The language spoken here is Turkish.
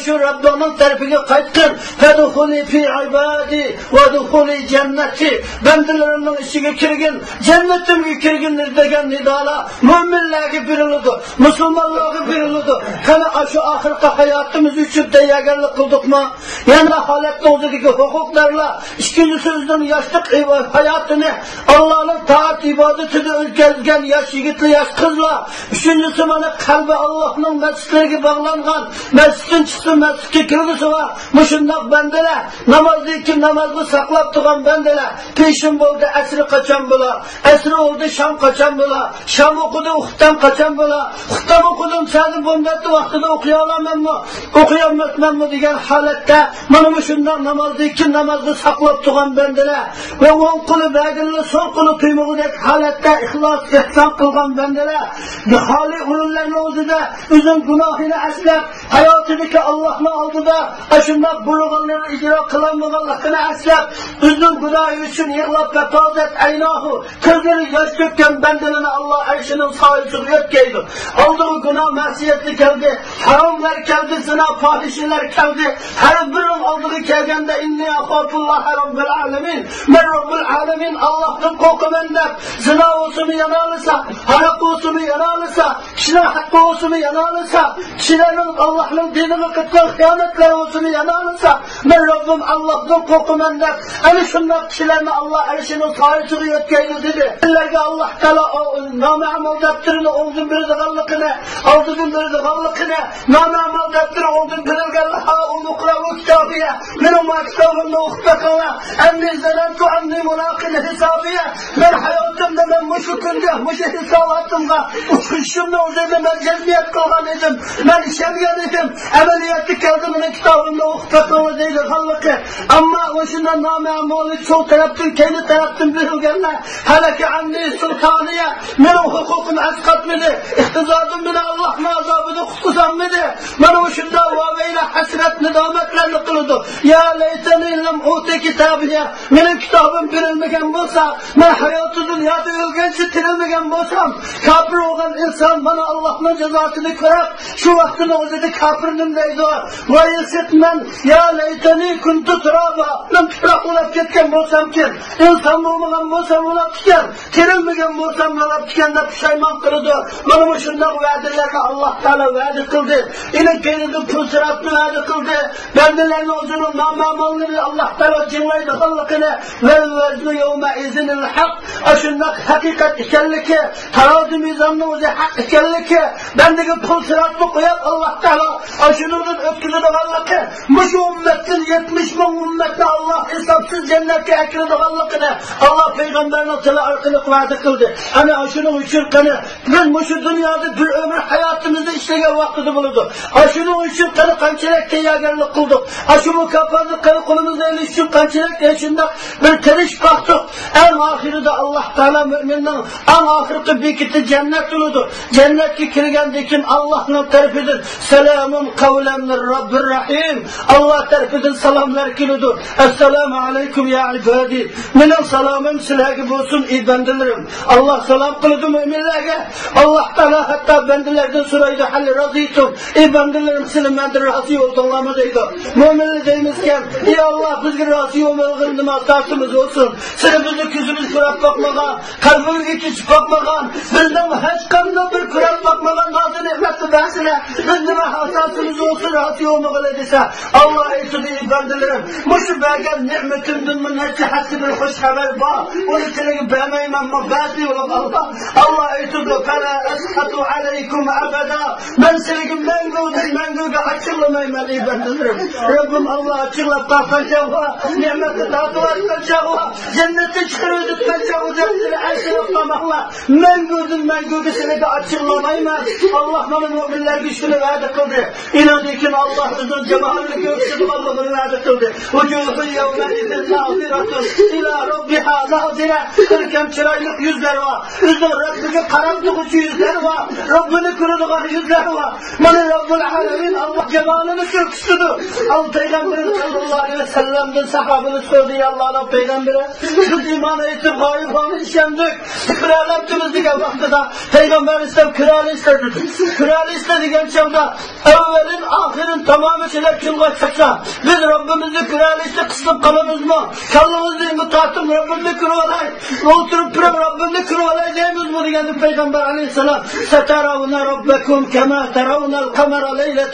Şu Rabbinin tarafiga qaytqin. Fadkhuli fi ibadi va dukhuli cenneti. Bendilerimning ichiga kirgin, jannatimga kirgin degan nidolar mo'minlarga beriladi, musulmonlarga beriladi. Qani shu oxirgi hayotimiz uchun tayyorgarlik qildikmi? Yana holatda o'zidagi huquqlarla ikkinchisi o'zining yoshlik hayotini Allohning toat ibodatida o'tkazgan yosh yigitlar, yosh qizlar. Uchinchisi mana qalbi Allohning masjidlariga bog'langan, masjiddan chiqsa masjidga kirgisi va mushundoq bandalar, namozni saqlab turgan bandalar. Peshin bo'ldi, asri qachon bo'lar? Asri oldu, sham qachon bo'lar? Sham o'qidi, uxtam qachon bo'lar? Uxtam o'qidim, sazim bo'lmadi, vaqtida o'qiy olamanmi? O'qiy olmaymanmi degan holatda mana mushundoq namozni saqlab turgan bandalar va o'ng qo'li bag'rini so'l qo'li tuymug'idek holatda ixlos ihson qilgan bandalar, hali o'rinlarning o'zida o'zing gunohini aslab, hayotidagi Allohning oldida shundoq bo'lganlarni ijro qilolmaganligini aslab, o'zing gunohi uchun yig'lab fatozat aynohu ko'zlari yosh to'kkan bandalarni Alloh arshining soyasiga yetkazdi. Oldiga gunoh ma'siyatli keldi, haromlar keldi, zina fohishalar keldi. Har birining oldiga kelganda inni axofulloh robbil alamin, men robbil alamin Allohdan qo'rqaman deb zina o'sini yana olsa, haroq o'sini yana olsa, kishilar haqqi o'sini yana olsa, kishilarning Allohning diniga qilgan xiyonatlari o'sini yana olsa, men Robbim Allohdan qo'rqaman deb ana shunday kishilarni Alloh arshining soyasiga yetkazdi dedi. Ularga Alloh taolo noma'mul daftarini o'zin beradiganligini, noma'mul daftari o'zin berilganligini o'qirab kitobiya, mening maktabimni o'qitaqala, anni zanantu anni mulaqil hisobiya. Men hayotimda men mushu kunga, mushu hisobatimga o'qishimni o'zida men jazmiyat qilgan edim. Men ishongan edim. Amaliyotga keldi, mening kitobimni o'qitaqala deydi xalqi. Ammo o'shundan noma'mullik shu tarafdan, keyin tarafdan berilganlar halaka anni sultoniya, mening huquqim asqatmidi, iqtizodim bilan Allohning azobini qutqizolmadi. Mana o'shunda va'bayla hasrat nidomatlarni qildi. Ya laytani lam uti kitabiya, mening kitobim berilmagan bo'lsa, men hayoti dunyoda o'lgancha tirilmagan bo'lsam, kafir bo'lgan inson mana Allohning jazosini ko'rib, shu vaqtning o'zida kafirnim deydi. Va yasitman ya laytani kuntu turaba, men tuproqlab ketgan bo'lsam-ki, inson bo'lmagan bo'lsam o'lib ketgan, tirilmagan bo'lsam o'lib ketgan deb pushaymon qildi. Mana shunday va'dalarni Alloh taolo va'da qildi. Uni keldi pusratni va'da qildi. Bandalarning o'zining noma'mulligini Alloh taolo jinglaydi xalqini va vaznu yawma izinil haq. Shunday haqiqat ekanligi, tarozi mizonning o'zi haq ekanligi, bandaga pusratni qo'yib Alloh taolo shundan o'tkazadiganligi, mushu ummatning 70 ming ummatni Alloh hisobsiz jannatga kiradiganligini Alloh payg'ambarning tili orqali va'da qildi. Ana shuning uchun qani biz mushu dunyoda bir umr hayotimizda ishlagan vaqtida bo'ladi. Shuning uchun qani qanchalik tayyorgarlik qildik. Shu mukofotni qani qo'limizda olish uchun qanchalik shunday bir tirish qildik. Eng oxirida Alloh taolo mu'minning eng oxirgi bekiti jannat bo'ladi. Jannatga kirgandan keyin Allohning tarafidan salamun qawlan min robbir rahim. Alloh tarafidan salomlar keladi. Assalomu alaykum ya ibadi. Mening salomim sizlarga bo'lsin ey bandalarim. Alloh salom qiladi mu'minlarga. Alloh taolo hatto bandalardan so'raydi, hal rozitum. Ey bandalarim, sizlar mendan rozi bo'ldinglarmi deydi. Mu'minlar deymizkan, ey Alloh bizga rozi bo'lmagan nima ta'simiz bo'lsin. Sizlar bizni ko'zimiz ko'rib boqmagan, qalbimizga kechib boqmagan, bizning hech qanday bir ko'rib boqmagan nozi ne'matni bersizlar. Biz nima hasosimiz bo'lsin, rozi bo'lmagan desa, Alloh aytadi, ey bandalarim, mushu bergan ne'matimdan minnachi hasib bir xush xabar bor. Uni sizlarga bermayman, ba'zi bo'lib Alloh aytadi, fala ashhadu alaykum abada. Men sizlarga manguga açıklamayman ey bandalarim. Rabbim Allah açıklab qo'ygancha va ne'matni ta'tiyatgancha va jannatga chiqarayotgancha o'zlari aytmoqlar. Manguga sizlarga açıklamayman. Alloh mana mu'minlarga shuni va'da qildi. Lekin Alloh o'zining jamolini ko'rsatganligini va'da qildi. Vujuhu yawma idin naziratun ila robbiha nazira. Ko'rkam chiroyli yuzlar va o'zining Robbiga qarab turuvchi yuzlar va Robbini ko'radigan yuzlar va mana Robbil alamin Alloh jamolini ko'rsatdi. Al Peygamberimiz sallallahu aleyhi ve sellem'den sahabını söyledi ya Allah'ın peygamberi. Biz imana etip hayırlarını işendik. Kraliyetimizdeki vaxtıda Peygamber istem kralı istedi. Kralı istediğin çağda evvelin ahirin tamamı şeyler çılgak çıksa biz Rabbimizi kralı işte kısılıp kalırız mı? Kallımızı mutatım Rabbimizi kırvalay. Oturup pırım Rabbimizi kırvalay diyemiz mi diyendi Peygamber aleyhisselam. Seteravuna Rabbekum kema teravunel kamera leylete.